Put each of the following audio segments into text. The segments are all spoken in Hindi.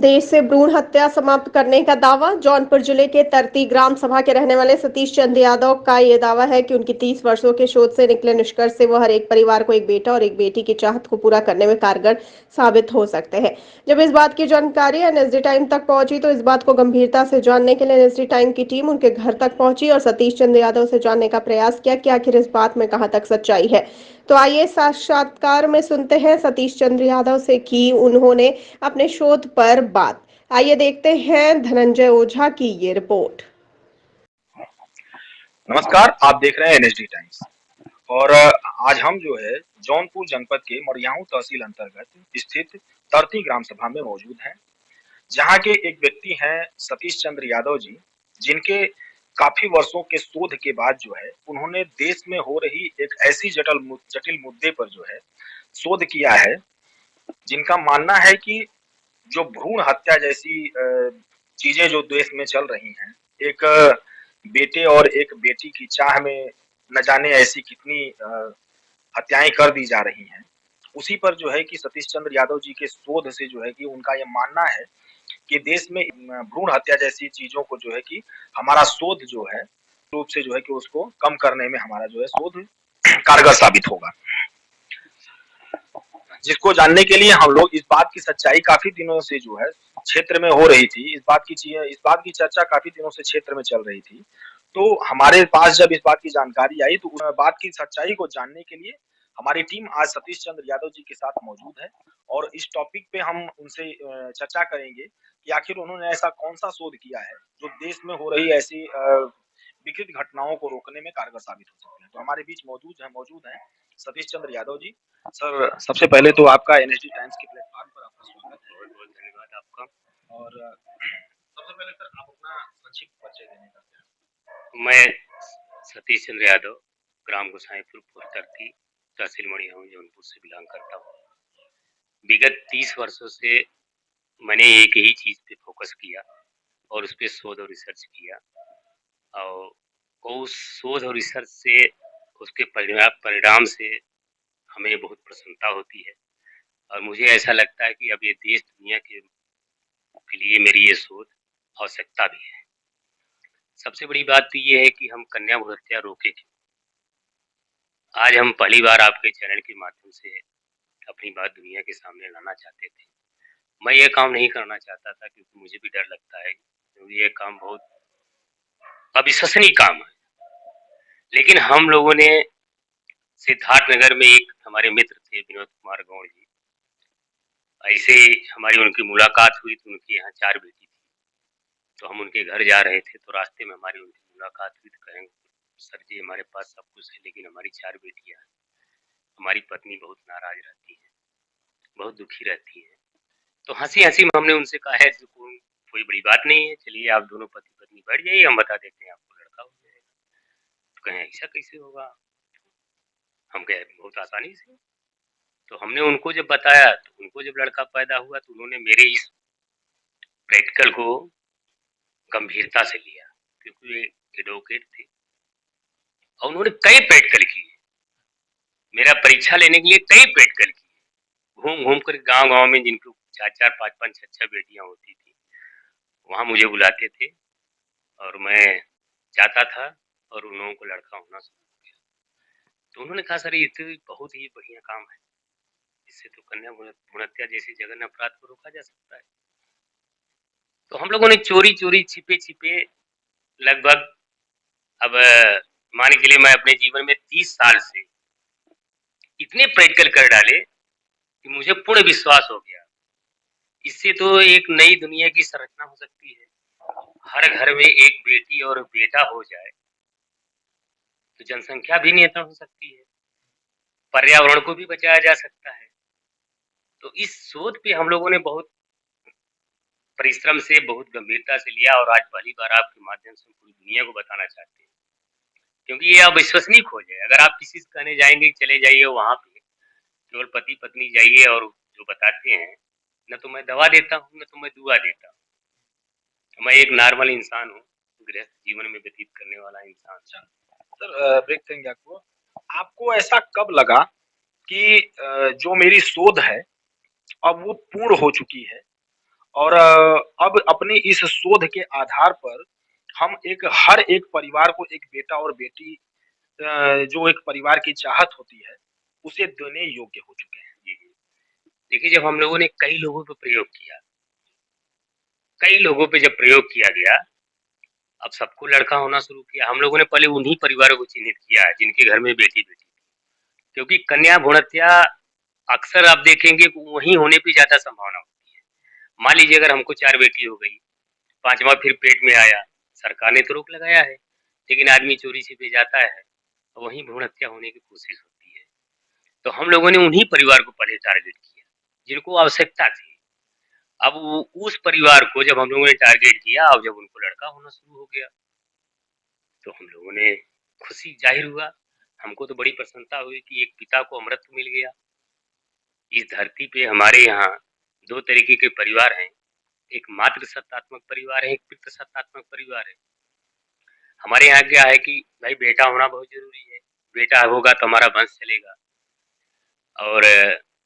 देश से भ्रूण हत्या समाप्त करने का दावा। जौनपुर जिले के तरती ग्राम सभा के रहने वाले सतीश चंद्र यादव का ये दावा है कि उनकी 30 वर्षों के शोध से निकले निष्कर्ष से वो हर एक परिवार को एक बेटा और एक बेटी की चाहत को पूरा करने में कारगर साबित हो सकते हैं। जब इस बात की जानकारी एनएसडी टाइम तक पहुंची तो इस बात को गंभीरता से जानने के लिए एनएसडी टाइम की टीम उनके घर तक पहुंची और सतीश चंद्र यादव से जानने का प्रयास किया कि आखिर इस बात में कहां तक सच्चाई है। तो आइए साक्षात्कार में सुनते हैं सतीश चंद्र यादव से की उन्होंने अपने शोध पर बात। आइए देखते हैं धनंजय ओझा की ये रिपोर्ट। नमस्कार, आप देख रहे हैं एनएसडी टाइम्स और आज हम जो है जौनपुर जनपद के मरियाहू तहसील अंतर्गत स्थित तरती ग्राम सभा में मौजूद हैं, जहां के एक व्यक्ति हैं सतीश चंद्र यादव जी, जिनके काफी वर्षों के शोध के बाद जो है उन्होंने देश में हो रही एक ऐसी जटिल मुद्दे पर जो है शोध किया है, जिनका मानना है कि जो भ्रूण हत्या जैसी चीजें जो देश में चल रही हैं, एक बेटे और एक बेटी की चाह में न जाने ऐसी कितनी हत्याएं कर दी जा रही हैं। उसी पर जो है कि सतीश चंद्र यादव जी के शोध से जो है कि उनका ये मानना है कि देश में भ्रूण हत्या जैसी चीजों को जो है कि हमारा शोध जो है रूप से जो है कि उसको कम करने में हमारा जो है शोध कारगर साबित होगा, जिसको जानने के लिए हम लोग इस बात की सच्चाई काफी दिनों से जो है क्षेत्र में हो रही थी, इस बात की चर्चा काफी दिनों से क्षेत्र में चल रही थी। तो हमारे पास जब इस बात की जानकारी आई तो उस बात की सच्चाई को जानने के लिए हमारी टीम आज सतीश चंद्र यादव जी के साथ मौजूद है और इस टॉपिक पे हम उनसे चर्चा करेंगे कि आखिर उन्होंने ऐसा कौन सा शोध किया है जो देश में हो रही ऐसी विकृत घटनाओं को रोकने में कारगर साबित हो सकते हैं। तो हमारे बीच मौजूद हैं सतीश चंद्र यादव जी। सर, सबसे पहले तो आपका एनएसडी टाइम्स के प्लेटफॉर्म पर आपका स्वागत है। बहुत बहुत धन्यवाद आपका। और सबसे पहले सर आप अपना संक्षिप्त परिचय देने का प्रयास। मैं सतीश चंद्र यादव ग्राम गोसाईपुर तरती तहसील मड़ियाहू जौनपुर से बिलोंग करता हूँ। विगत 30 वर्षों से मैंने एक ही चीज पे फोकस किया और उस पर शोध और रिसर्च किया और उस शोध और रिसर्च से उसके परिणाम से हमें बहुत प्रसन्नता होती है और मुझे ऐसा लगता है कि अब ये देश दुनिया के लिए मेरी ये शोध आवश्यकता भी है। सबसे बड़ी बात तो ये है कि हम कन्या भ्रूण हत्या रोके क्यों। आज हम पहली बार आपके चैनल के माध्यम से अपनी बात दुनिया के सामने लाना चाहते थे। मैं ये काम नहीं करना चाहता था क्योंकि मुझे भी डर लगता है, क्योंकि ये काम बहुत अविश्वसनीय काम है। लेकिन हम लोगों ने सिद्धार्थ नगर में एक हमारे मित्र थे विनोद कुमार गौड़ जी, ऐसे हमारी उनकी मुलाकात हुई तो उनके यहाँ 4 बेटी थी, तो हम उनके घर जा रहे थे तो रास्ते में हमारी उनकी मुलाकात हुई तो कहेंगे सर जी हमारे पास सब कुछ है लेकिन हमारी 4 बेटियां हैं, हमारी पत्नी बहुत नाराज रहती है, बहुत दुखी रहती है। तो हंसी हंसी में हमने उनसे कहा है कोई बड़ी बात नहीं है, चलिए आप दोनों पति पत्नी बैठ जाइए, हम बता देते हैं आपको लड़का हो जाएगा। तो कहें ऐसा कैसे होगा, हम कहे बहुत आसानी से। तो हमने उनको जब बताया तो उनको जब लड़का पैदा हुआ तो उन्होंने मेरे इस प्रैक्टिकल को गंभीरता से लिया, क्योंकि वे एडवोकेट थे और उन्होंने कई प्रैक्टिकल किए, मेरा परीक्षा लेने के लिए कई प्रैक्टिकल किए। घूम घूम कर गांव गांव में जिनको 4-4, 5-5, 6-6 बेटियां होती थी वहां मुझे बुलाते थे और मैं जाता था और उन लोगों को लड़का होना शुरू हो गया। तो उन्होंने कहा सर ये तो बहुत ही बढ़िया काम है, इससे तो कन्या भ्रूण हत्या जैसे जघन्य अपराध को रोका जा सकता है। तो हम लोगों ने चोरी चोरी छिपे छिपे लगभग अब मान के लिए मैं अपने जीवन में 30 साल से इतने प्रैक्टिकल कर डाले कि मुझे पूर्ण विश्वास हो गया इससे तो एक नई दुनिया की संरचना हो सकती है। हर घर में एक बेटी और बेटा हो जाए तो जनसंख्या भी नियंत्रण हो सकती है, पर्यावरण को भी बचाया जा सकता है। तो इस शोध पे हम लोगों ने बहुत परिश्रम से बहुत गंभीरता से लिया और आज पहली बार आपके माध्यम से पूरी दुनिया को बताना चाहते हैं, क्योंकि ये अविश्वसनीय खोज है। अगर आप किसी से कहने जाएंगे चले जाइए वहां पे केवल पति पत्नी जाइए और जो बताते हैं न तो मैं दवा देता हूँ न तो मैं दुआ देता हूँ, मैं एक नॉर्मल इंसान हूँ, गृहस्थ जीवन में व्यतीत करने वाला इंसान। सर ब्रेक करेंगे आपको ऐसा कब लगा कि जो मेरी शोध है अब वो पूर्ण हो चुकी है और अब अपने इस शोध के आधार पर हम हर एक परिवार को एक बेटा और बेटी जो एक परिवार की चाहत होती है, उसे देने योग्य हो चुके हैं। जी, जी। देखिए, जब हम लोगों ने कई लोगों पे प्रयोग किया, कई लोगों पे जब प्रयोग किया गया, अब सबको लड़का होना शुरू किया। हम लोगों ने पहले उन्हीं परिवारों को चिन्हित किया है जिनके घर में बेटी-बेटी थी। क्योंकि कन्या भ्रूण हत्या अक्सर आप देखेंगे कि वहीं होने की ज़्यादा संभावना होती है। मान लीजिए अगर हमको 4 बेटी हो गई, 5वाँ फिर पेट में आया, सरकार ने तो रोक लगाया है, लेकिन आदमी चोरी छिपे जाता है, तो वहीं भ्रूण हत्या होने की कोशिश होती है। तो हम लोगों ने उन्हीं परिवार को पहले टारगेट किया, जिनको आवश्यकता थी। अब वो उस परिवार को जब हम लोगों ने टारगेट किया और जब उनको लड़का होना शुरू हो गया, तो हम लोगों ने खुशी ज़ाहिर हुआ। हमको तो बड़ी प्रसन्नता हुई कि एक पिता को अमरत्व मिल गया। इस धरती पे हमारे यहाँ 2 तरीके के परिवार हैं, एक मातृ सत्तात्मक परिवार है, एक पितृ सत्तात्मक परिवार है। हमारे यहाँ क्या है कि भाई बेटा होना बहुत ज़रूरी है, बेटा होगा तो हमारा वंश चलेगा। और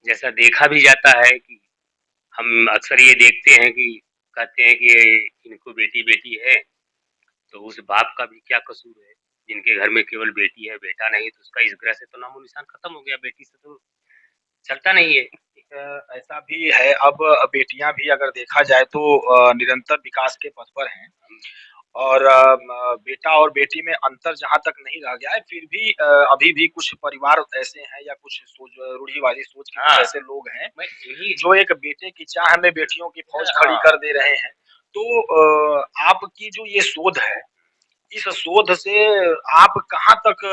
जैसा देखा भी जाता है कि हम अक्सर ये देखते हैं कि कहते हैं कि इनको बेटी-बेटी है, तो उस बाप का भी क्या कसूर है? जिनके घर में केवल बेटी है, बेटा नहीं, तो उसका इस ग्रह से तो नामो-निशान खत्म हो गया, बेटी से तो चलता नहीं है। ऐसा भी है अब बेटियाँ भी अगर देखा जाए तो निरंतर विकास के पथ पर हैं और बेटा और बेटी में अंतर जहाँ तक नहीं रह गया है, फिर भी अभी भी कुछ परिवार ऐसे हैं या कुछ सोच रूढ़िवादी सोच के कुछ हाँ, ऐसे लोग हैं, मैं यही जो एक बेटे की चाह में बेटियों की फौज खड़ी हाँ, कर दे रहे हैं। तो आपकी जो ये शोध है, इस शोध से आप कहाँ तक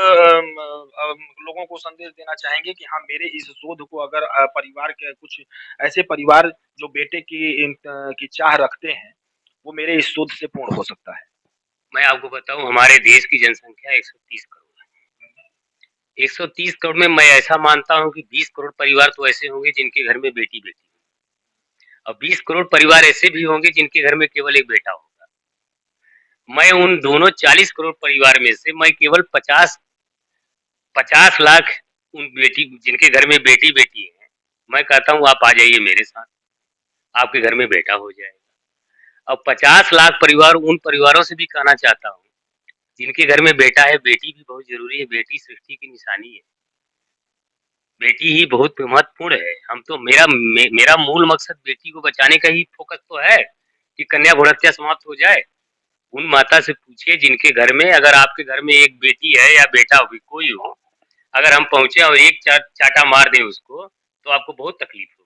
लोगों को संदेश देना चाहेंगे कि हाँ, मेरे इस शोध को अगर परिवार के कुछ ऐसे परिवार जो बेटे की चाह रखते हैं, वो मेरे इस शोध से पूर्ण हो सकता है? मैं आपको बताऊँ हमारे देश की जनसंख्या 130 करोड़ है। 130 करोड़ में मैं ऐसा मानता हूँ कि 20 करोड़ परिवार तो ऐसे होंगे जिनके घर में बेटी-बेटी और 20 करोड़ परिवार ऐसे भी होंगे जिनके घर में केवल एक बेटा होगा। मैं उन दोनों 40 करोड़ परिवार में से मैं केवल 50 लाख उन बेटी जिनके घर में बेटी-बेटी है, मैं कहता हूँ आप आ जाइए मेरे साथ, आपके घर में बेटा हो जाएगा। अब 50 लाख परिवार उन परिवारों से भी कहना चाहता हूँ, जिनके घर में बेटा है, बेटी भी बहुत ज़रूरी है, बेटी सृष्टि की निशानी है। बेटी ही बहुत महत्वपूर्ण है। हम तो मेरा मूल मकसद बेटी को बचाने का ही फ़ोकस तो है, कि कन्या भ्रूण हत्या समाप्त हो जाए। उन माता से पूछिए जिनके घर में अगर आपके घर में एक बेटी है या बेटा हो कोई हो, अगर हम पहुँचे और एक चाटा मार दें उसको, तो आपको बहुत तकलीफ होगी।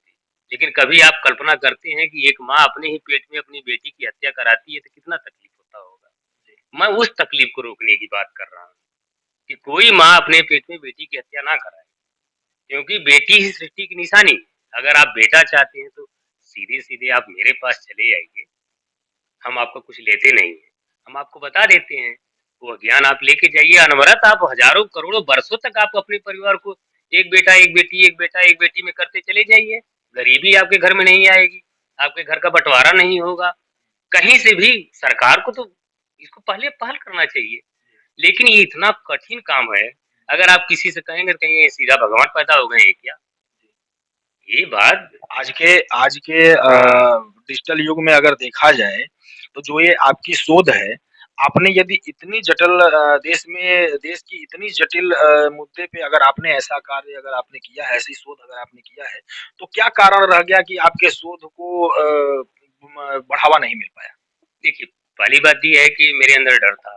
लेकिन कभी आप कल्पना करते हैं कि एक माँ अपने ही पेट में अपनी बेटी की हत्या कराती है तो कितना तकलीफ होता होगा। मैं उस तकलीफ को रोकने की बात कर रहा हूँ, कि कोई माँ अपने पेट में बेटी की हत्या ना कराए, क्योंकि बेटी ही सृष्टि की निशानी है। अगर आप बेटा चाहते हैं तो सीधे-सीधे आप मेरे पास चले आइए, हम आपका कुछ लेते नहीं हैं, हम आपको बता देते हैं, वो ज्ञान आप लेके जाइए। अनवरत आप हज़ारों करोड़ों बरसों तक आप अपने परिवार को एक बेटा, एक बेटी, एक बेटा, एक बेटी में करते चले जाइए। गरीबी आपके घर में नहीं आएगी, आपके घर का बँटवारा नहीं होगा। कहीं से भी सरकार को तो इसको पहले पहल करना चाहिए, लेकिन ये इतना कठिन काम है, अगर आप किसी से कहेंगे तो कहेंगे सीधा भगवान पैदा हो गए हैं क्या? ये बात आज के डिजिटल युग में अगर देखा जाए, तो जो ये आपकी शोध है, आपने यदि इतनी जटिल देश की इतनी जटिल मुद्दे पे अगर आपने ऐसा कार्य अगर आपने किया है, ऐसी शोध अगर आपने किया है, तो क्या कारण रह गया कि आपके शोध को बढ़ावा नहीं मिल पाया? देखिए, पहली बात ये है कि मेरे अंदर डर था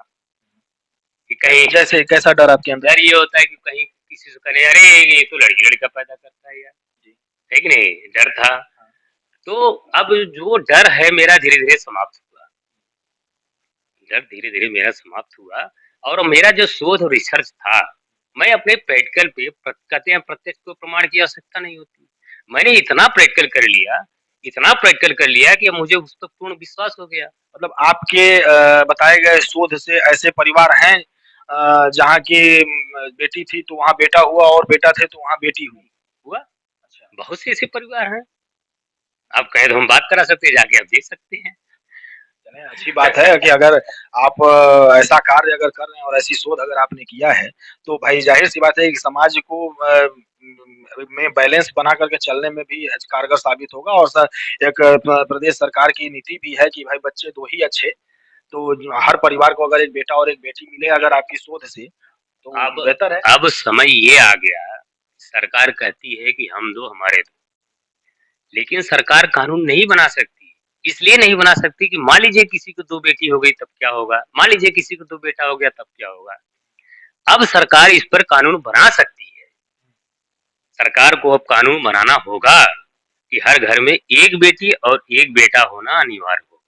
कि कहीं जैसे कैसा डर आपके अंदर? डर ये होता है कि कहीं किसी से कहें अरे ये तो लड़की-लड़का पैदा करता है यार, जी। है कि नहीं? डर था। हाँ। तो अब जो डर है मेरा धीरे-धीरे समाप्त हुआ। डर धीरे-धीरे मेरा समाप्त हुआ और मेरा जो शोध और रिसर्च था, मैं अपने प्रैक्टिकल पे कहते हैं प्रत्यक्ष को प्रमाण की आवश्यकता नहीं होती। मैंने इतना प्रैक्टिकल कर लिया कि अब मुझे उस पर पूर्ण विश्वास हो गया। मतलब आपके बताए गए शोध से ऐसे परिवार हैं जहाँ की बेटी थी तो वहाँ बेटा हुआ और बेटा थे तो वहाँ बेटी हुई। हुआ, अच्छा। बहुत से ऐसे परिवार हैं। आप कहें तो हम बात करा सकते हैं, जाके आप देख सकते हैं। चलें अच्छी बात है कि अगर आप ऐसा कार्य अगर कर रहे हैं और ऐसी शोध अगर आपने किया है, तो भाई ज़ाहिर-सी बात है कि समाज को में बैलेंस बना करके चलने में भी कारगर साबित होगा और एक प्रदेश सरकार की नीति भी है कि भाई बच्चे 2 ही अच्छे, तो हर परिवार को अगर एक बेटा और एक बेटी मिले अगर आपकी शोध से, तो अब बेहतर है। अब समय ये आ गया, सरकार कहती है कि हम दो हमारे दो, लेकिन सरकार कानून नहीं बना सकती। इसलिए नहीं बना सकती कि मान लीजिए किसी को 2 बेटी हो गई तब क्या होगा? मान लीजिए किसी को 2 बेटा हो गया तब क्या होगा? अब सरकार इस पर कानून बना सकती है। सरकार को अब कानून बनाना होगा कि हर घर में 1 बेटी और 1 बेटा होना अनिवार्य होगा।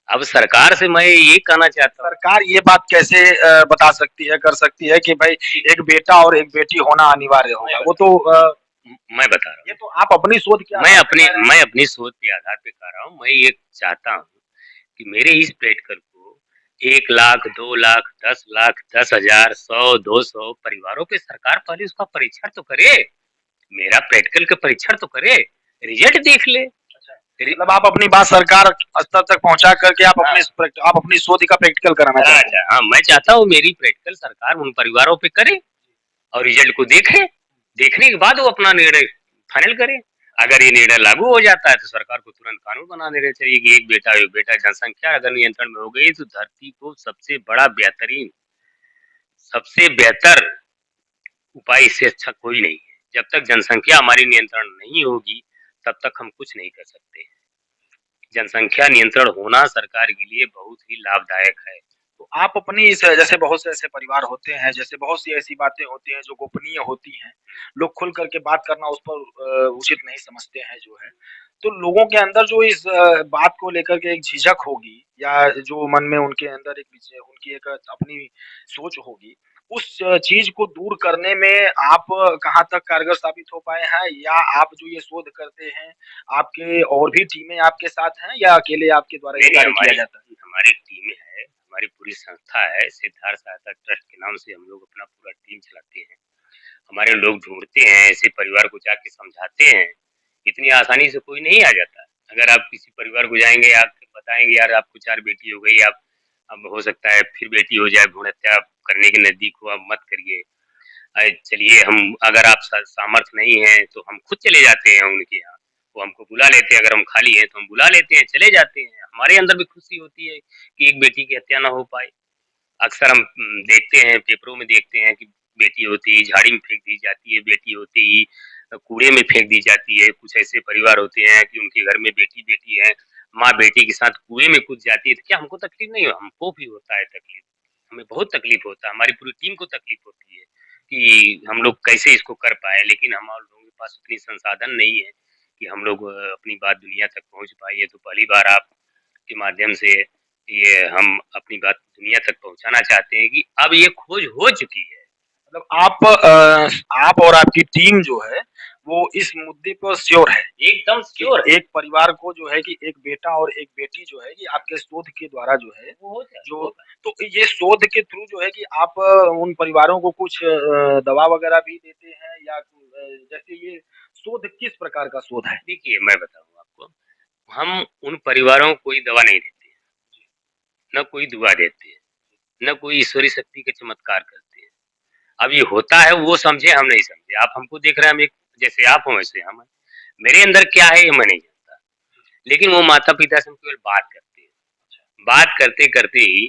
अब सरकार से मैं ये कहना चाहता हूँ, सरकार ये बात कैसे बता सकती है, कर सकती है कि भाई एक बेटा और एक बेटी होना अनिवार्य होगा? वो तो मैं बता रहा हूँ, ये तो आप अपनी सोच के मैं आधार पे कह रहे हैं। अपनी सोच के आधार पे कह रहा हूँ। मैं ये चाहता हूँ कि मेरे इस प्रैक्टिकल को 1 लाख, 2 लाख, 10 लाख, 10,000, 100, 200 परिवारों पे सरकार पहले उसका परीक्षण तो करे। मेरा प्रैक्टिकल का परीक्षण तो करे, रिजल्ट देख ले। मतलब आप अपनी बात सरकार स्तर तक पहुंचा करके आप अपनी शोध का प्रैक्टिकल कराना चाहते हैं। हाँ, मैं चाहता हूँ मेरी प्रैक्टिकल सरकार उन परिवारों पे करे और रिजल्ट को देखे। देखने के बाद वो अपना निर्णय फाइनल करे। अगर ये निर्णय लागू हो जाता है तो सरकार को तुरंत कानून बना देना चाहिए कि एक बेटा जनसंख्या अगर नियंत्रण में हो गई तो धरती को सबसे बड़ा बेहतरीन, सबसे बेहतर उपाय इससे अच्छा कोई नहीं है। जब तक जनसंख्या हमारी नियंत्रण नहीं होगी तब तक हम कुछ नहीं कर सकते। जनसंख्या नियंत्रण होना सरकार के लिए बहुत ही लाभदायक है। तो आप अपनी जैसे बहुत से ऐसे परिवार होते हैं, जैसे बहुत सी ऐसी बातें होती हैं जो गोपनीय होती हैं, लोग खुल करके बात करना उस पर उचित नहीं समझते हैं जो है। तो लोगों के अंदर जो इस बात को लेकर के एक झिझक होगी या जो मन में उनके अंदर उनकी एक अपनी सोच होगी, उस चीज़ को दूर करने में आप कहाँ तक कारगर साबित हो पाए हैं? या आप जो ये शोध करते हैं, आपके और भी टीमें आपके साथ हैं या अकेले आपके द्वारा ये नहीं, कार्य किया जाता है? हमारी टीमें है, हमारी पूरी संस्था है, सिद्धार्थ सहायता ट्रस्ट के नाम से हम लोग अपना पूरा टीम चलाते हैं। हमारे लोग ढूँढते हैं, ऐसे परिवार को जाके समझाते हैं। इतनी आसानी से कोई नहीं आ जाता। अगर आप किसी परिवार को जाएँगे, आप बताएँगे यार आपको 4 बेटी हो गई, आप अब हो सकता है फिर बेटी हो जाए, भ्रूण हत्या करने के नज़दीक हो, आप मत करिए। चलिए हम अगर आप सामर्थ्य नहीं है तो हम खुद चले जाते हैं उनके यहाँ। वो हमको बुला लेते हैं, अगर हम खाली हैं तो हम बुला लेते हैं, चले जाते हैं। हमारे अंदर भी खुशी होती है कि एक बेटी की हत्या ना हो पाए। अक्सर हम देखते हैं, पेपरों में देखते हैं कि बेटी होती ही झाड़ी में फेंक दी जाती है, बेटी होती ही कूड़े में फेंक दी जाती है। कुछ ऐसे परिवार होते हैं कि उनके घर में बेटी है, माँ बेटी के साथ कुएँ में कूद जाती है। तो क्या हमको तकलीफ नहीं हो? हमको भी होता है तकलीफ। हमें बहुत तकलीफ होता है, हमारी पूरी टीम को तकलीफ होती है कि हम लोग कैसे इसको कर पाए, लेकिन हम लोगों के पास उतनी संसाधन नहीं है कि हम लोग अपनी बात दुनिया तक पहुँच पाए। ये तो पहली बार आपके माध्यम से ये हम अपनी बात दुनिया तक पहुँचाना चाहते हैं कि अब ये खोज हो चुकी है। मतलब आप और आपकी टीम जो है, वो इस मुद्दे पर श्योर है। एकदम श्योर है। एक परिवार को जो है कि एक बेटा और एक बेटी जो है कि आपके शोध के द्वारा जो है, वो हो जाए, जो तो ये शोध के थ्रू जो है कि आप उन परिवारों को कुछ दवा वगैरह भी देते हैं या जैसे ये शोध किस प्रकार का शोध है? देखिए मैं बताऊँ आपको, हम उन परिवारों को कोई दवा नहीं देते हैं, न कोई दुआ देते हैं, न कोई ईश्वरी शक्ति के चमत्कार करते हैं। अब ये होता है वो समझे, हम नहीं समझे। आप हमको देख रहे हैं, हम एक जैसे आप हो वैसे हम हैं। मेरे अंदर क्या है ये मैं नहीं जानता, लेकिन वो माता-पिता से हम केवल बात करते हैं। बात करते-करते ही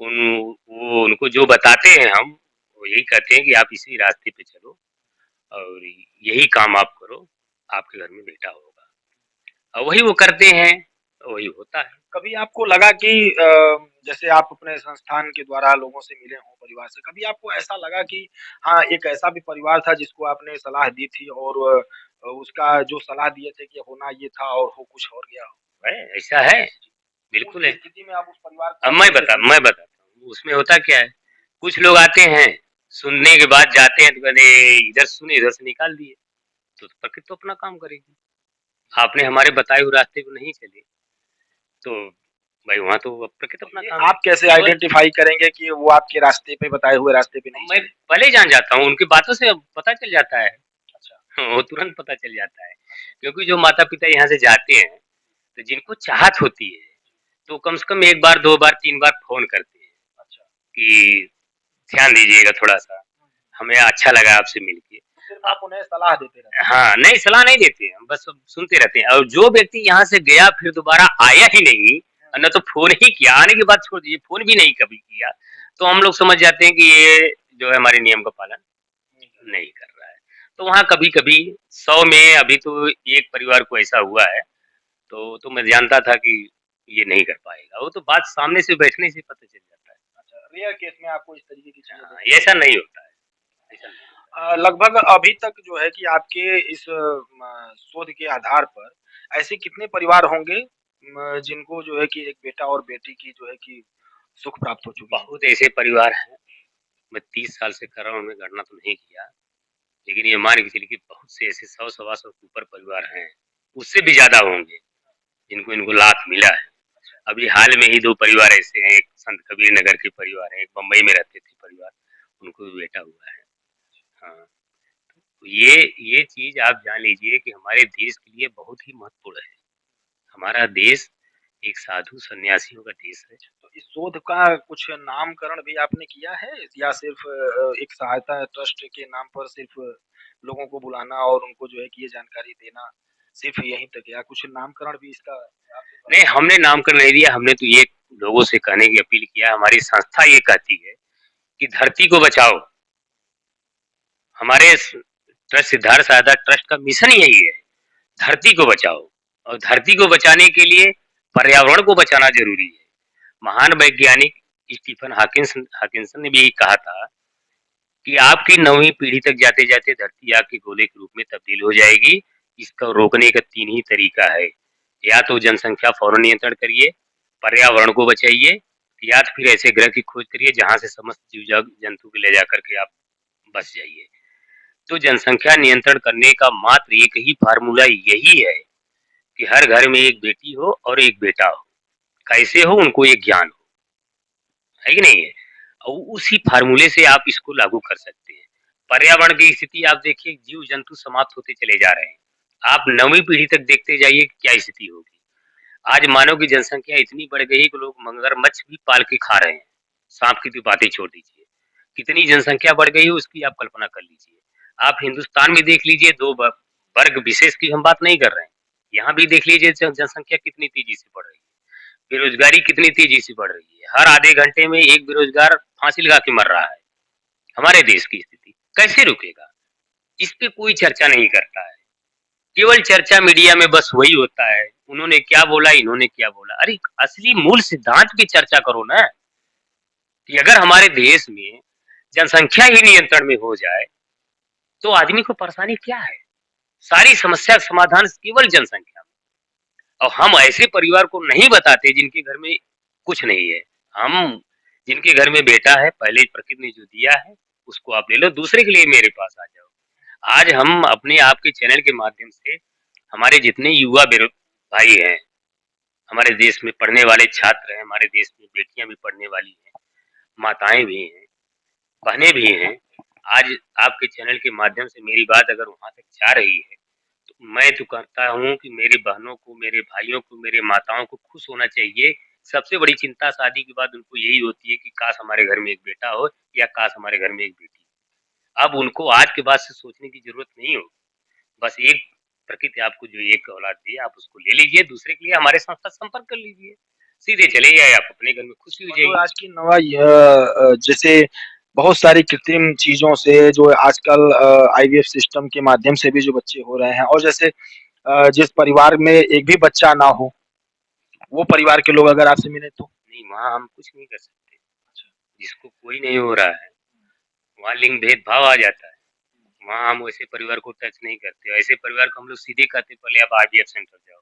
वो उनको जो बताते हैं हम, वो यही कहते हैं कि आप इसी रास्ते पे चलो और यही काम आप करो, आपके घर में बेटा होगा। और वही वो करते हैं, वही होता है। कभी आपको लगा कि जैसे आप अपने संस्थान के द्वारा लोगों से मिले हों, परिवार से, कभी आपको ऐसा लगा कि हाँ, एक ऐसा भी परिवार था जिसको आपने सलाह दी थी और उसका जो सलाह दिए थे कि होना ये था और हो कुछ और गया हो? है, ऐसा है, बिल्कुल है। उस स्थिति में आप उस परिवार अब को मैं बताता हूँ, उसमें होता क्या है, कुछ लोग आते हैं, सुनने के बाद जाते हैं तो कहते हैं इधर सुने, इधर से निकाल दिए, तो प्रकृति तो अपना काम करेगी। आपने हमारे बताए हुए रास्ते पे नहीं चले, तो भाई वहाँ तो प्रकृति अपना काम आप कैसे आइडेंटिफाई करेंगे कि वो आपके रास्ते पे बताए हुए रास्ते पे नहीं मैं चले? पहले ही जान जाता हूँ, उनकी बातों से पता चल जाता है। अच्छा। वो तुरंत पता चल जाता है, क्योंकि जो माता-पिता यहाँ से जाते हैं, तो जिनको चाहत होती है, तो कम से कम 1 बार, 2 बार, 3 बार फ़ोन करते हैं कि ध्यान दीजिएगा थोड़ा-सा, हमें अच्छा लगा आपसे मिलके। सिर्फ आप उन्हें सलाह देते रहते हैं। हाँ, नहीं सलाह नहीं देते हैं, बस सुनते रहते हैं और जो व्यक्ति यहाँ से गया फिर दोबारा आया ही नहीं, न तो फ़ोन ही किया, आने की बात छोड़ दीजिए, फ़ोन भी नहीं कभी किया, तो हम लोग समझ जाते हैं कि ये जो है हमारे नियम का पालन नहीं कर रहा है। तो वहाँ कभी-कभी 100 में अभी तो एक परिवार को ऐसा हुआ है, तो मैं जानता था कि ये नहीं कर पाएगा, वो तो बात सामने से बैठने से पता चल जाता है। अच्छा, रेयर केस में आपको इस तरीके की चीज़ें हाँ, देखने ऐसा नहीं होता है, ऐसा नहीं होता लगभग अभी तक जो है कि आपके इस शोध के आधार पर ऐसे कितने परिवार होंगे जिनको जो है कि एक बेटा और बेटी की जो है कि सुख प्राप्त हो है। चुकी है? बहुत ऐसे परिवार हैं, मैं 30 साल से कर रहा हूँ, मैं गणना तो नहीं किया, लेकिन ये मान के चलिए कि बहुत से ऐसे 100 सवा 100 के ऊपर परिवार हैं, उससे भी ज़्यादा होंगे, जिनको इनको लाभ मिला है। अभी हाल में ही 2 परिवार ऐसे हैं, एक संत कबीर नगर के परिवार है, एक बम्बई में रहते थे परिवार, उनको भी बेटा हुआ है। हाँ, तो ये चीज़ आप जान लीजिए कि हमारे देश के लिए बहुत ही महत्वपूर्ण है। हमारा देश एक साधु सन्यासियों का देश है। तो इस शोध का कुछ नामकरण भी आपने किया है या सिर्फ़ एक सहायता ट्रस्ट के नाम पर सिर्फ़ लोगों को बुलाना और उनको जो है कि ये जानकारी देना, सिर्फ़ यहीं तक या कुछ नामकरण भी इसका आपके पास? नहीं, हमने नामकरण नहीं दिया, हमने तो ये लोगों से कहने की अपील किया, हमारी संस्था ये कहती है कि धरती को बचाओ। हमारे ट्रस्ट सिद्धार्थ सारदा ट्रस्ट का मिशन यही है, धरती को बचाओ और धरती को बचाने के लिए पर्यावरण को बचाना ज़रूरी है। महान वैज्ञानिक स्टीफन हॉकिंसन ने भी यही कहा था कि आपकी 9वीं पीढ़ी तक जाते-जाते धरती आग के गोले के रूप में तब्दील हो जाएगी। इसको रोकने का 3 ही तरीका है, या तो जनसंख्या फौरन नियंत्रण करिए, पर्यावरण को बचाइए या तो फिर ऐसे ग्रह की खोज करिए जहाँ से समस्त जीव-जंतु को ले जाकर के आप बस जाइए। तो जनसंख्या नियंत्रण करने का मात्र एक ही फार्मूला यही है कि हर घर में एक बेटी हो और एक बेटा हो। कैसे हो उनको एक ज्ञान हो, है कि नहीं है? और उसी फार्मूले से आप इसको लागू कर सकते हैं। पर्यावरण की स्थिति आप देखिए, जीव जंतु समाप्त होते चले जा रहे हैं। आप 9वीं पीढ़ी तक देखते जाइए कि क्या स्थिति होगी। आज मानव की जनसंख्या इतनी बढ़ गई कि लोग मगरमच्छ भी पाल के खा रहे हैं। सांप की तो बातें छोड़ दीजिए। कितनी जनसंख्या बढ़ गई है उसकी आप कल्पना कर लीजिए। आप हिंदुस्तान में देख लीजिए, दो वर्ग विशेष की हम बात नहीं कर रहे हैं। यहाँ भी देख लीजिए जनसंख्या कितनी तेजी से बढ़ रही है। बेरोजगारी कितनी तेजी से बढ़ रही है। हर आधे घंटे में एक बेरोजगार फांसी लगा के मर रहा है। हमारे देश की स्थिति कैसे रुकेगा? इस पे कोई चर्चा नहीं करता है। केवल चर्चा मीडिया में बस वही होता है, उन्होंने क्या बोला, इन्होंने क्या बोला। अरे असली मूल सिद्धांत की चर्चा करो ना, कि अगर हमारे देश में जनसंख्या ही नियंत्रण में हो जाए तो आदमी को परेशानी क्या है? सारी समस्या का समाधान केवल जनसंख्या में। और हम ऐसे परिवार को नहीं बताते जिनके घर में कुछ नहीं है। हम जिनके घर में बेटा है, पहले प्रकृति ने जो दिया है उसको आप ले लो, दूसरे के लिए मेरे पास आ जाओ। आज हम अपने आपके चैनल के माध्यम से हमारे जितने युवा भाई हैं, हमारे देश में पढ़ने वाले छात्र हैं, हमारे देश में बेटियां भी पढ़ने वाली हैं, माताएं भी हैं, बहनें भी हैं। आज आपके चैनल के माध्यम से मेरी बात अगर वहां तक जा रही है, तो मैं तो कहता हूँ कि मेरी बहनों को, मेरे भाइयों को, मेरे माताओं को खुश होना चाहिए। सबसे बड़ी चिंता शादी के बाद उनको यही होती है कि काश हमारे घर में एक बेटा हो या काश हमारे घर में एक बेटी हो। अब उनको आज के बाद से सोचने की जरूरत नहीं हो। बस एक प्रकृति आपको जो एक औलाद दी है, आप उसको ले लीजिए, दूसरे के लिए हमारे साथ साथ संपर्क कर लीजिए। सीधे चले जाइए, आप अपने घर में खुशी हो मतलब जाएगी। आज की नवा जैसे बहुत सारी कृत्रिम चीज़ों से जो आजकल आईवीएफ सिस्टम के माध्यम से भी जो बच्चे हो रहे हैं और जैसे जिस परिवार में एक भी बच्चा ना हो, वो परिवार के लोग अगर आपसे मिले तो? नहीं, वहाँ हम कुछ नहीं कर सकते। जिसको कोई नहीं हो रहा है, वहाँ लिंग भेदभाव आ जाता है। वहाँ हम वैसे परिवार को टच नहीं करते। ऐसे परिवार को हम लोग सीधे कहते हैं पहले आप आईवीएफ सेंटर जाओ।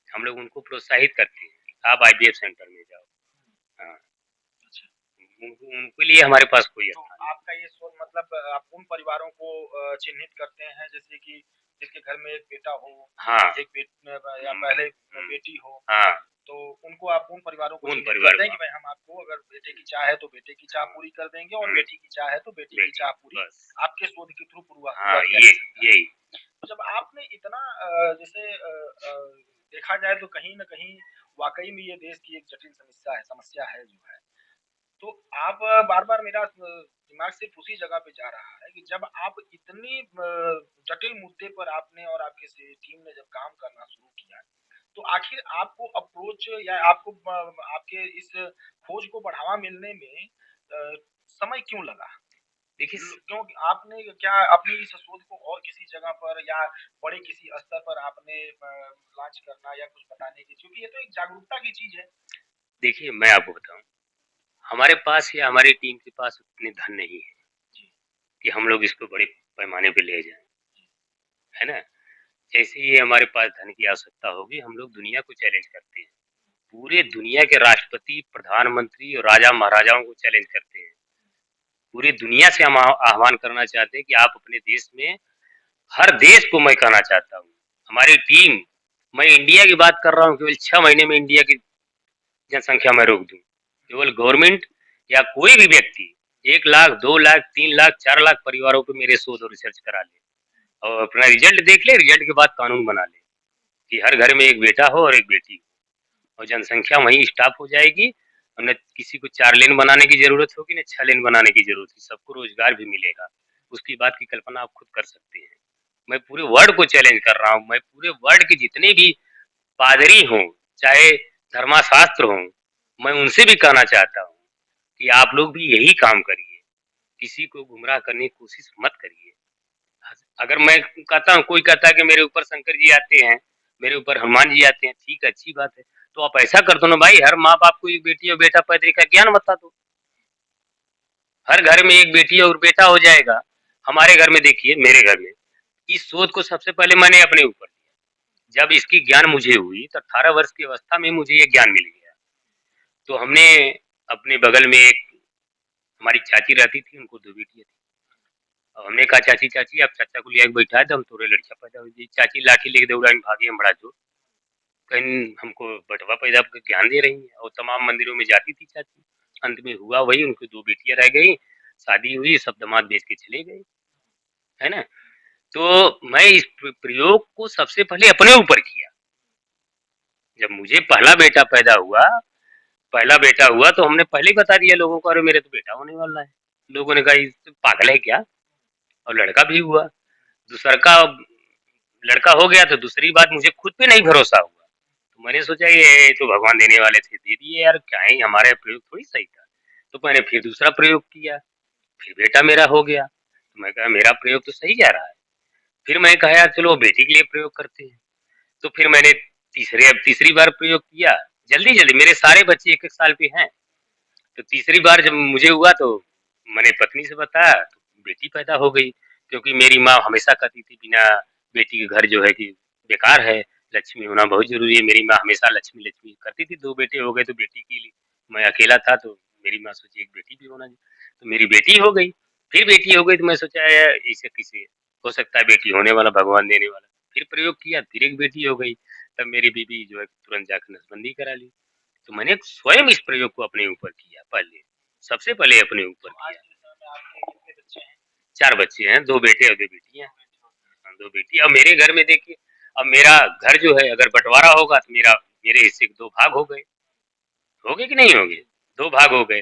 हम लोग उनको प्रोत्साहित करते हैं कि आप आईवीएफ सेंटर में जाओ। हाँ, उनके लिए हमारे पास कोई तो स्थान आपका ये सोच मतलब आप उन परिवारों को चिन्हित करते हैं जैसे कि जिसके घर में एक बेटा हो, नहीं। हाँ, एक या पहले बेटी हो, हाँ, तो उनको आप उन परिवारों को उन चिन्हित परिवार करते हैं को कि भाई हम आपको अगर बेटे की चाह है तो बेटे की चाह पूरी कर देंगे और बेटी की चाह है तो बेटी की बेटी चाह पूरी बस। आपके शोध के थ्रू पूरा हाँ, पूरा किया ये जा सकता है। यही। तो जब आपने इतना जैसे देखा जाए तो कहीं न कहीं वाक़ई में ये देश की एक जटिल समस्या है जो है। तो आप बार-बार मेरा दिमाग सिर्फ़ उसी जगह पे जा रहा है कि जब आप इतनी जटिल मुद्दे पर आपने और आपके टीम ने जब काम करना शुरू किया, तो आखिर आपको अप्रोच या आपको आपके इस खोज को बढ़ावा मिलने में समय क्यों लगा? देखिए क्यों आपने क्या अपनी इस शोध को और किसी जगह पर या बड़े किसी स्तर पर आपने लॉन्च करना या कुछ बताने की, क्योंकि ये तो एक जागरूकता की चीज़ है। देखिए मैं आपको बताऊँ, हमारे पास या हमारी टीम के पास उतने धन नहीं है जी, कि हम लोग इसको बड़े पैमाने पे ले जाएँ, जी, है ना? जैसे ही हमारे पास धन की आवश्यकता होगी, हम लोग दुनिया को चैलेंज करते हैं। पूरे दुनिया के राष्ट्रपति, प्रधानमंत्री और राजा-महाराजाओं को चैलेंज करते हैं। पूरी दुनिया से हम आह्वान करना चाहते हैं कि आप अपने देश में हर देश को मैं कहना चाहता हूँ, हमारी टीम मैं इंडिया की बात कर रहा हूँ, केवल 6 महीने में इंडिया की जनसंख्या मैं रोक दूँ। केवल गवर्नमेंट या कोई भी व्यक्ति 1 लाख, 2 लाख, 3 लाख, 4 लाख परिवारों पे मेरे शोध और रिसर्च करा ले और अपना रिजल्ट देख ले, रिजल्ट के बाद कानून बना ले कि हर घर में एक बेटा हो और एक बेटी हो और जनसंख्या वहीं स्टॉप हो जाएगी और न किसी को 4 लेन बनाने की ज़रूरत होगी, न 6 लेन बनाने की ज़रूरत होगी, सबको रोज़गार भी मिलेगा। उसकी बात की कल्पना आप खुद कर सकते हैं। मैं पूरे वर्ल्ड को चैलेंज कर रहा हूँ, मैं पूरे वर्ल्ड के जितने भी पादरी हों, चाहे धर्मशास्त्र हों, मैं उनसे भी कहना चाहता हूँ कि आप लोग भी यही काम करिए, किसी को गुमराह करने की कोशिश मत करिए। अगर मैं कहता हूँ, कोई कहता है कि मेरे ऊपर शंकर जी आते हैं, मेरे ऊपर हनुमान जी आते हैं, ठीक है, अच्छी बात है। तो आप ऐसा कर दो ना भाई, हर माँ-बाप को एक बेटी और बेटा पैदा का ज्ञान बता दो। हर घर में एक बेटी और बेटा हो जाएगा। हमारे घर में देखिए, मेरे घर में, इस शोध को सबसे पहले मैंने अपने ऊपर लिया। जब इसकी ज्ञान मुझे हुई, तो 18 वर्ष की अवस्था में मुझे ये ज्ञान मिल गया। तो हमने अपने बगल में एक हमारी चाची रहती थी, उनको 2 बेटियाँ थी। अब हमने कहा चाची चाची आप चाचा को ले आके बैठाए तो हम थोड़े लड़कियां पैदा हुई थी। चाची लाठी लेके दौड़ाई भागी, हम बड़ा जोर कहीं हमको बटवा पैदा का ज्ञान दे रही हैं और तमाम मंदिरों में जाती थी चाची। अंत में हुआ वही, उनकी 2 बेटियां रह गई, शादी हुई, सब दामाद बेच के चले गए, है ना? तो मैं इस प्रयोग को सबसे पहले अपने ऊपर किया। जब मुझे पहला बेटा हुआ तो हमने पहले ही बता दिया लोगों को, अरे मेरे तो बेटा होने वाला है। लोगों ने कहा ये तो पागल है क्या? और लड़का भी हुआ। दूसर का लड़का हो गया तो दूसरी बात मुझे खुद पे नहीं भरोसा हुआ। तो मैंने सोचा ये तो भगवान देने वाले थे, दे दिए यार, क्या है हमारा प्रयोग थोड़ी सही था। तो मैंने फिर दूसरा प्रयोग किया, फिर बेटा मेरा हो गया। तो मैं कहा मेरा प्रयोग तो सही जा रहा है। फिर मैं कहा यार चलो बेटी के लिए प्रयोग करते हैं। तो फिर मैंने तीसरी बार प्रयोग किया, जल्दी-जल्दी मेरे सारे बच्चे 1-1 साल के हैं। तो तीसरी बार जब मुझे हुआ तो मैंने पत्नी से बताया तो बेटी पैदा हो गई, क्योंकि मेरी माँ हमेशा कहती थी बिना बेटी के घर जो है कि बेकार है, लक्ष्मी होना बहुत जरूरी है। मेरी माँ हमेशा लक्ष्मी लक्ष्मी करती थी। 2 बेटे हो गए तो बेटी के लिए मैं अकेला था, तो मेरी माँ सोची एक बेटी भी होना चाहिए, तो मेरी बेटी हो गई। फिर बेटी हो गई तो मैं सोचा यार इसे किसे हो सकता है बेटी होने वाला, भगवान देने वाला। फिर प्रयोग किया, फिर एक बेटी हो गई। तब मेरी बीबी जो है तुरंत जाकर नसबंदी करा ली। तो मैंने स्वयं इस प्रयोग को अपने ऊपर किया पहले, सबसे पहले अपने ऊपर तो आज किया। के समय में आपके कितने बच्चे हैं? 4 बच्चे हैं, 2 बेटे और 2 बेटियाँ। हाँ, 2 बेटी। अब मेरे घर में देखिए, अब मेरा घर जो है अगर बँटवारा होगा तो मेरे हिस्से के 2 भाग हो गए कि नहीं हो गए? 2 भाग हो गए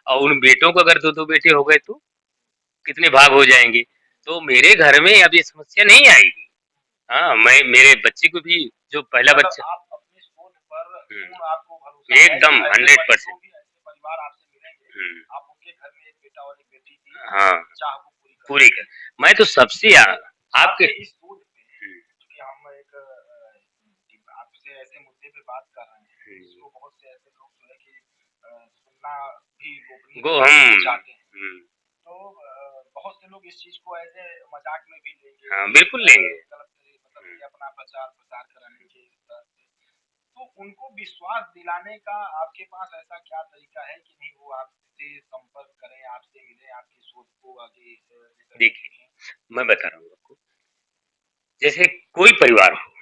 और उन बेटों को अगर 2-2 बेटे हो गए तो कितने भाग हो जाएँगे? तो मेरे घर में अब ये समस्या नहीं आएगी। हाँ, मैं मेरे बच्चे को भी जो पहला मतलब बच्चा आप अपनी शोध पर हुँ, पूर्ण आपको भरोसा है एकदम कि ऐसे 100%। जो भी ऐसे परिवार आपसे मिलेंगे, हुँ, आप उनके घर में एक बेटा और एक बेटी की हाँ, चाह को पूरी कर पूरी देंगे। कर मैं तो सबसे आपके आपके इस शोध पे, हुँ, क्योंकि हम आपसे ऐसे मुद्दे पे बात कर रहे हैं हुँ, जिसको बहुत से ऐसे लोग जो है कि सुनना भी गोपनीय गो रखना नहीं हम चाहते हैं। हुँ, तो बहुत से लोग इस चीज को ऐसे मजाक में भी लेंगे हाँ, कि बिल्कुल लेंगे। गलत मतलब हुँ, कि अपना प्रचार प्रसार कराने के तरह से। तो उनको विश्वास दिलाने का आपके पास ऐसा क्या तरीका है कि नहीं वो आपसे संपर्क करें, आपसे मिलें, आपकी शोध को आगे लेकर के देखिए, देखें? मैं बता रहा हूँ आपको, जैसे कोई परिवार हो,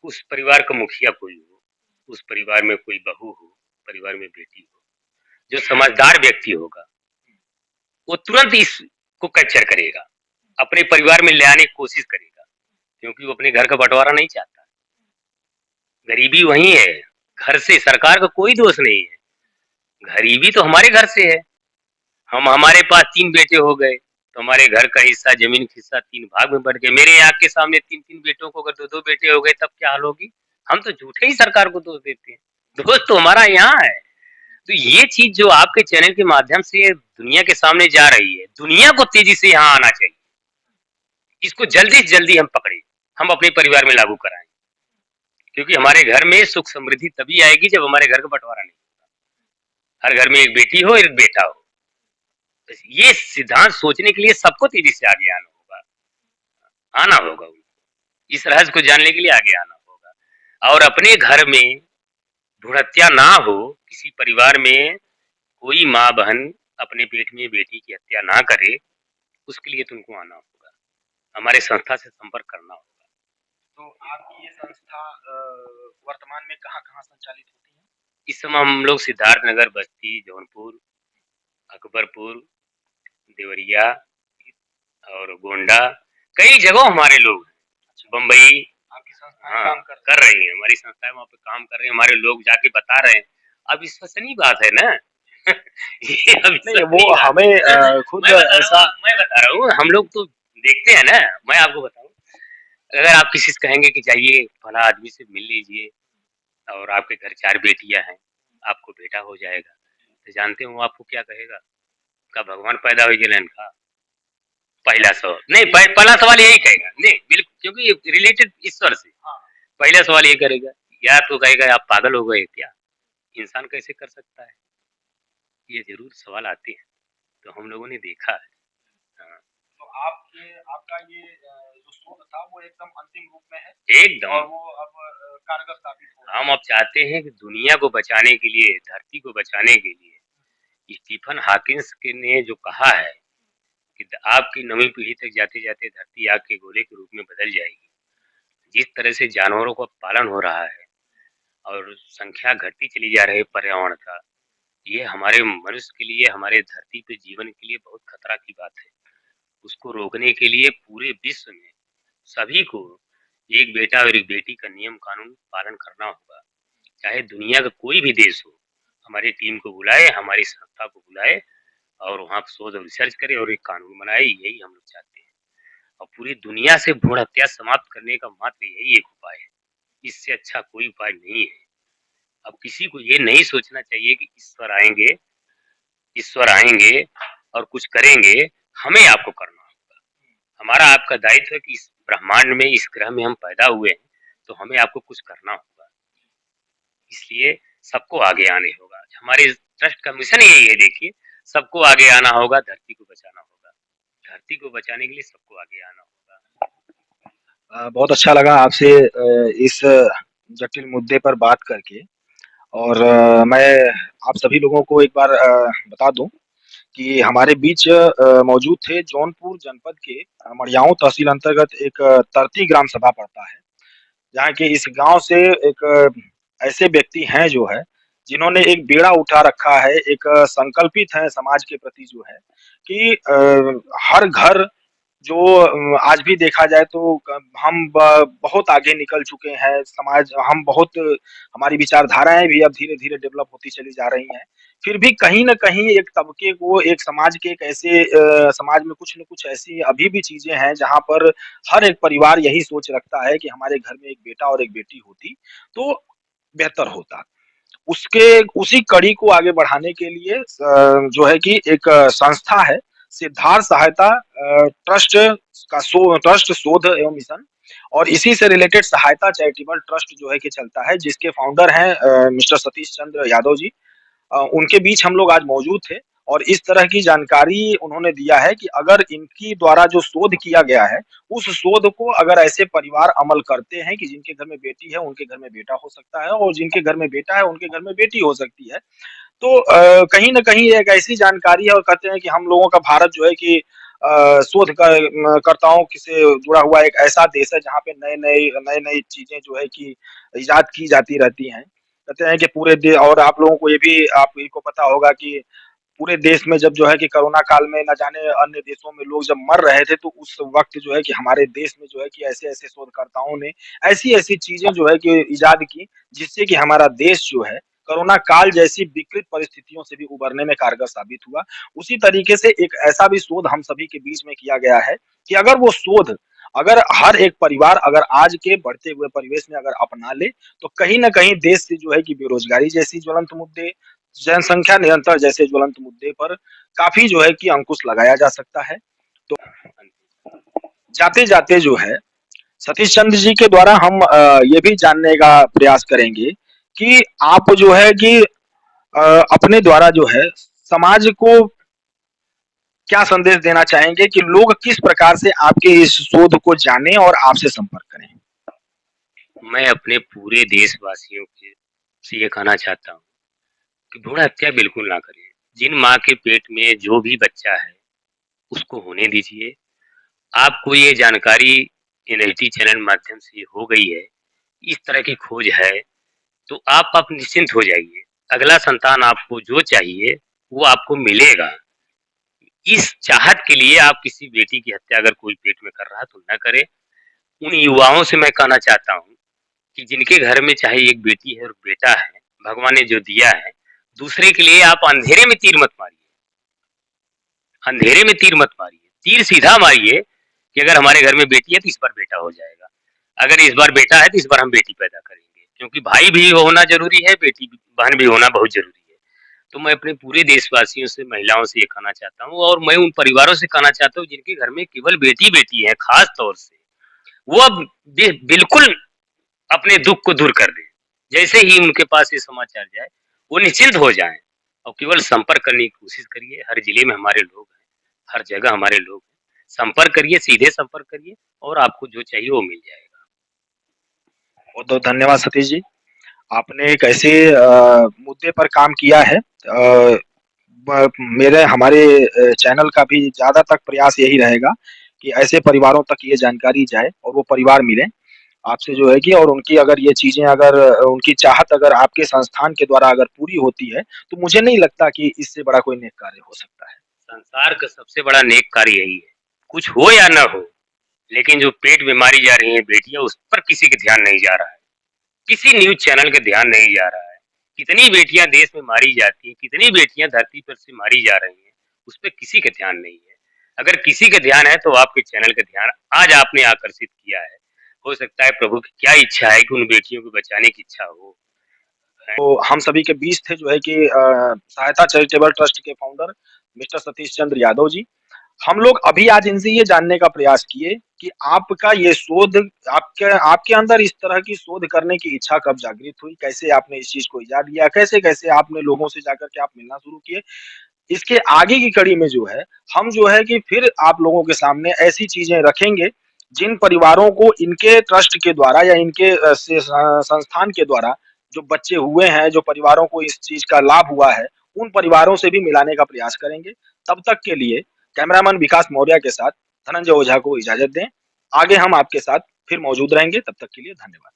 उस परिवार का मुखिया कोई हो, उस परिवार में कोई बहू हो, परिवार में बेटी हो, जो समझदार व्यक्ति होगा, वो तुरंत इसको कैप्चर करेगा, अपने परिवार में ले आने की कोशिश करेगा, क्योंकि वो अपने घर का बँटवारा नहीं चाहता। गरीबी वही है, घर से, सरकार का कोई दोष नहीं है। गरीबी तो हमारे घर से है। हम हमारे पास 3 बेटे हो गए, तो हमारे घर का हिस्सा, ज़मीन का हिस्सा 3 भाग में बँट गए। मेरे आँख के सामने 3-3 बेटों को अगर 2-2 बेटे हो गए तब क्या हाल होगी? हम तो झूठे ही सरकार को दोष देते हैं। दोष तो हमारा यहाँ है। तो ये चीज़ जो आपके चैनल के माध्यम से दुनिया के सामने जा रही है, दुनिया को तेज़ी से यहाँ आना चाहिए। इसको जल्दी से जल्दी हम पकड़ें, हम अपने परिवार में लागू कराएँ। क्योंकि हमारे घर में सुख समृद्धि तभी आएगी जब हमारे घर का बँटवारा नहीं होगा। हर घर में एक बेटी हो, एक बेटा हो। ये सिद्धांत सोचने के लिए सबको तेजी से आगे आना होगा उनको। इस रहस्य को जानने के लिए आगे आना होगा और अपने घर में भ्रूण हत्या ना हो, किसी परिवार में कोई माँ बहन अपने पेट में बेटी की हत्या ना करे, उसके लिए तुमको आना होगा। हमारे संस्था से संपर्क करना होगा। तो आपकी ये संस्था वर्तमान में कहाँ-कहाँ संचालित होती है? इस समय हम लोग सिद्धार्थ नगर, बस्ती, जौनपुर, अकबरपुर, देवरिया और गोंडा, कई जगहों हमारे लोग हैं। बम्बई, आपकी संस्थाएँ हाँ, काम कर रही हैं। हमारी संस्थाएँ वहाँ पे काम कर रही हैं, हमारे लोग जाके बता रहे हैं। अब विश्वसनीय बात है ना। ये अब नहीं, वो विश्वसनीय बात हमें है। खुद मैं ऐसा बता रहा हूँ, हम लोग तो देखते हैं ना। मैं आपको बताऊँ, अगर आप किसी से कहेंगे कि जाइए फला आदमी से मिल लीजिए और आपके घर 4 बेटियाँ हैं, आपको बेटा हो जाएगा, तो जानते हो वो आपको क्या कहेगा? का भगवान पैदा हुई गेलन का। पहला सवाल नहीं, पहला सवाल यही कहेगा नहीं, बिल्कुल, क्योंकि रिलेटेड ईश्वर से। पहला सवाल ये करेगा, या तो कहेगा आप पागल हो गए क्या? इंसान कैसे कर सकता है? ये जरूर सवाल आते हैं, तो हम लोगों ने देखा है। हाँ, तो आपका ये जो शोध था वो एकदम अंतिम रूप में है एकदम। और वो अब कारगर साबित हो रहा है। हम अब चाहते हैं कि दुनिया को बचाने के लिए, धरती को बचाने के लिए स्टीफन हॉकिंस ने जो कहा है कि आपकी नवीं पीढ़ी तक जाते जाते धरती आग के गोले के रूप में बदल जाएगी। जिस तरह से जानवरों का पालन हो रहा है और संख्या घटती चली जा रही है पर्यावरण का, ये हमारे मनुष्य के लिए, हमारे धरती पे जीवन के लिए बहुत खतरा की बात है। उसको रोकने के लिए पूरे विश्व में सभी को एक बेटा और एक बेटी का नियम कानून पालन करना होगा। चाहे दुनिया का कोई भी देश हो, हमारी टीम को बुलाए, हमारी संस्था को बुलाए और वहाँ शोध और रिसर्च करे और एक कानून बनाए। यही हम लोग चाहते हैं और पूरी दुनिया से भ्रूण हत्या समाप्त करने का मात्र यही एक उपाय है। इससे अच्छा कोई उपाय नहीं है। अब किसी को ये नहीं सोचना चाहिए कि ईश्वर आएंगे और कुछ करेंगे, हमें आपको करना होगा। हमारा आपका दायित्व है कि इस ब्रह्मांड में, इस ग्रह में हम पैदा हुए हैं, तो हमें आपको कुछ करना होगा। इसलिए सबको आगे आने होगा। हमारे ट्रस्ट का मिशन यही है, देखिए, सबको आगे आना होगा, धरती को बचाना होगा। धरती को बचाने के लिए सबको आगे आना होगा। बहुत अच्छा लगा आपसे इस जटिल मुद्दे पर बात करके और मैं आप सभी लोगों को एक बार बता दूं कि हमारे बीच मौजूद थे जौनपुर जनपद के मड़ियाऊं तहसील अंतर्गत एक तरती ग्राम सभा पड़ता है, जहाँ के इस गांव से एक ऐसे व्यक्ति हैं जो है जिन्होंने एक बेड़ा उठा रखा है, एक संकल्पित है समाज के प्रति जो है कि हर घर जो आज भी देखा जाए तो हम बहुत आगे निकल चुके हैं समाज, हम बहुत हमारी विचारधाराएं भी अब धीरे धीरे डेवलप होती चली जा रही हैं। फिर भी कहीं ना कहीं एक तबके को, एक समाज के एक ऐसे समाज में कुछ न कुछ ऐसी अभी भी चीजें हैं जहां पर हर एक परिवार यही सोच रखता है कि हमारे घर में एक बेटा और एक बेटी होती तो बेहतर होता। उसके उसी कड़ी को आगे बढ़ाने के लिए जो है कि एक संस्था है सिद्धार्थ सहायता ट्रस्ट ट्रस्ट शोध एवं मिशन, और इसी से रिलेटेड सहायता चैरिटेबल ट्रस्ट जो है कि चलता है, जिसके फाउंडर हैं मिस्टर सतीश चंद्र यादव जी। उनके बीच हम लोग आज मौजूद थे और इस तरह की जानकारी उन्होंने दिया है कि अगर इनकी द्वारा जो शोध किया गया है, उस शोध को अगर ऐसे परिवार अमल करते हैं कि जिनके घर में बेटी है उनके घर में बेटा हो सकता है और जिनके घर में बेटा है उनके घर में बेटी हो सकती है। तो कहीं न कहीं एक ऐसी जानकारी है और कहते हैं कि हम लोगों का भारत जो है कि शोध कर्ताओं से जुड़ा हुआ एक ऐसा देश है जहाँ पे नई-नई चीज़ें जो है कि इजाद की जाती रहती हैं। कहते हैं कि पूरे दे और आप लोगों को ये भी आप ही को पता होगा कि पूरे देश में जब जो है कि कोरोना काल में न जाने अन्य देशों में लोग जब मर रहे थे, तो उस वक़्त जो है कि हमारे देश में जो है कि ऐसे-ऐसे शोधकर्ताओं ने ऐसी-ऐसी चीज़ें जो है कि इजाद की, जिससे कि हमारा देश जो है कोरोना काल जैसी विकृत परिस्थितियों से भी उबरने में कारगर साबित हुआ। उसी तरीके से एक ऐसा भी शोध हम सभी के बीच में किया गया है कि अगर वो शोध अगर हर एक परिवार अगर आज के बढ़ते हुए परिवेश में अगर अपना ले, तो कहीं न कहीं देश से जो है कि बेरोज़गारी जैसी ज्वलंत मुद्दे, जनसंख्या निरंतर जैसे ज्वलंत मुद्दे पर काफ़ी जो है कि अंकुश लगाया जा सकता है। तो जाते-जाते जो है सतीश चंद्र जी के द्वारा हम ये भी जानने का प्रयास करेंगे कि आप जो है कि अपने द्वारा जो है समाज को क्या संदेश देना चाहेंगे कि लोग किस प्रकार से आपके इस शोध को जानें और आपसे संपर्क करें? मैं अपने पूरे देशवासियों के से ये कहना चाहता हूँ कि भ्रूण हत्या बिल्कुल ना करें। जिन माँ के पेट में जो भी बच्चा है, उसको होने दीजिए। आपको ये जानकारी एनएचडी चैनल माध्यम से हो गई है, इस तरह की खोज है, तो आप निश्चिंत हो जाइए। अगला संतान आपको जो चाहिए, वो आपको मिलेगा। इस चाहत के लिए आप किसी बेटी की हत्या अगर कोई पेट में कर रहा है, तो ना करें। उन युवाओं से मैं कहना चाहता हूँ कि जिनके घर में चाहे एक बेटी है और बेटा है, भगवान ने जो दिया है, दूसरे के लिए आप अंधेरे में तीर मत मारिए। अंधेरे में तीर मत मारिए, तीर सीधा मारिए कि अगर हमारे घर में बेटी है तो इस बार बेटा हो जाएगा, अगर इस बार बेटा है तो इस बार हम बेटी पैदा करेंगे, क्योंकि भाई भी होना जरूरी है, बेटी बहन भी होना बहुत जरूरी है। तो मैं अपने पूरे देशवासियों से, महिलाओं से ये कहना चाहता हूँ, और मैं उन परिवारों से कहना चाहता हूँ जिनके घर में केवल बेटी बेटी है, खास तौर से वो अब बिल्कुल अपने दुख को दूर कर दें। जैसे ही उनके पास ये समाचार जाए, वो निश्चिंत हो जाएं और केवल संपर्क करने की कोशिश करिए। हर जिले में हमारे लोग हैं, हर जगह हमारे लोग हैं। संपर्क करिए, सीधे संपर्क करिए और आपको जो चाहिए वो मिल जाएगा। बहुत-बहुत धन्यवाद सतीश जी। आपने एक ऐसे मुद्दे पर काम किया है मेरे हमारे चैनल का भी ज़्यादा तक प्रयास यही रहेगा कि ऐसे परिवारों तक ये जानकारी जाए और वो परिवार मिलें आपसे जो है कि और उनकी अगर ये चीज़ें अगर उनकी चाहत अगर आपके संस्थान के द्वारा अगर पूरी होती है, तो मुझे नहीं लगता कि इससे बड़ा कोई नेक कार्य हो सकता है। संसार का सबसे बड़ा नेक कार्य यही है, कुछ हो या ना हो, लेकिन जो पेट में मारी जा रही है बेटियां, उस पर किसी का ध्यान नहीं जा रहा है, किसी न्यूज चैनल का ध्यान नहीं जा रहा है। कितनी बेटियां देश में मारी जाती हैं, कितनी बेटियां धरती पर से मारी जा रही हैं, उस पर किसी का ध्यान नहीं है। अगर किसी का ध्यान है तो आपके चैनल का ध्यान आज आपने आकर्षित किया है। हो सकता है प्रभु की क्या इच्छा है कि उन बेटियों को बचाने की इच्छा हो। तो हम सभी के बीच थे जो है कि सहायता चैरिटेबल ट्रस्ट के फाउंडर मिस्टर सतीश चंद्र यादव जी। हम लोग अभी आज इनसे ये जानने का प्रयास किए कि आपका ये शोध आपके आपके अंदर इस तरह की शोध करने की इच्छा कब जागृत हुई? कैसे आपने इस चीज़ को इजाद किया? कैसे-कैसे आपने लोगों से जाकर के आप मिलना शुरू किए? इसके आगे की कड़ी में जो है, हम जो है कि फिर आप लोगों के सामने ऐसी चीज़ें रखेंगे, जिन परिवारों को इनके ट्रस्ट के द्वारा या इनके संस्थान के द्वारा जो बच्चे हुए हैं, जो परिवारों को इस चीज़ का लाभ हुआ है, उन परिवारों से भी मिलाने का प्रयास करेंगे। तब तक के लिए कैमरामैन विकास मौर्य के साथ धनंजय ओझा को इजाज़त दें। आगे हम आपके साथ फिर मौजूद रहेंगे, तब तक के लिए धन्यवाद।